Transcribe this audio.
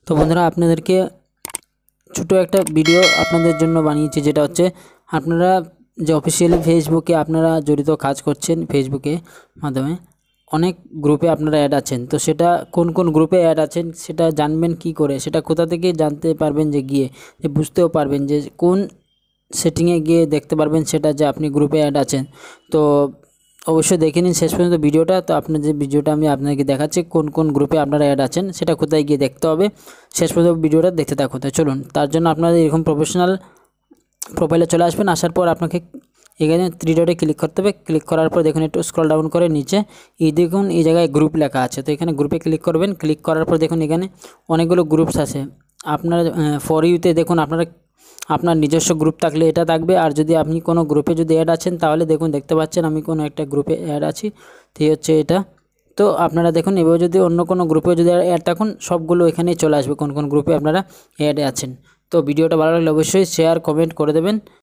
তো বন্ধুরা আপনাদেরকে ছোট একটা ভিডিও আপনাদের জন্য বানিয়েছি, যেটা হচ্ছে আপনারা যে অফিসিয়ালি ফেসবুকে আপনারা জড়িত কাজ করছেন, ফেসবুকে মাধ্যমে অনেক গ্রুপে আপনারা অ্যাড আছেন। তো সেটা কোন কোন গ্রুপে অ্যাড আছেন সেটা জানবেন কি করে, সেটা কোথা থেকে জানতে পারবেন, যে গিয়ে যে বুঝতেও পারবেন যে কোন সেটিংয়ে গিয়ে দেখতে পারবেন সেটা যে আপনি গ্রুপে অ্যাড আছেন। তো অবশ্যই দেখে নিন শেষ পর্যন্ত ভিডিওটা। তো আপনার যে ভিডিওটা আমি আপনাকে দেখাচ্ছি কোন কোন গ্রুপে আপনারা অ্যাড আছেন সেটা কোথায় গিয়ে দেখতে হবে, শেষ পর্যন্ত ভিডিওটা দেখতে থাকুন। তো চলুন, তার জন্য আপনারা এরকম প্রফেশনাল প্রোফাইলে চলে আসবেন। আসার পর আপনাকে এখানে থ্রি ডটে ক্লিক করতে হবে। ক্লিক করার পর দেখুন একটু স্ক্রল ডাউন করে নিচে এই দেখুন এই জায়গায় গ্রুপ লেখা আছে। তো এখানে গ্রুপে ক্লিক করবেন। ক্লিক করার পর দেখুন এখানে অনেকগুলো গ্রুপস আছে। আপনার ফর ইউতে দেখুন আপনার নিজস্ব গ্রুপ থাকলে এটা থাকবে, আর যদি আপনি কোনো গ্রুপে যদি অ্যাড আছেন তাহলে দেখুন দেখতে পাচ্ছেন আমি কোনো একটা গ্রুপে অ্যাড আছি। তো এই হচ্ছে এটা। তো আপনারা দেখুন এবার যদি অন্য কোনো গ্রুপে যদি অ্যাড থাকুন সবগুলো এখানেই চলে আসবে কোন কোন গ্রুপে আপনারা অ্যাড আছেন। তো ভিডিওটা ভালো লাগলে অবশ্যই শেয়ার কমেন্ট করে দেবেন।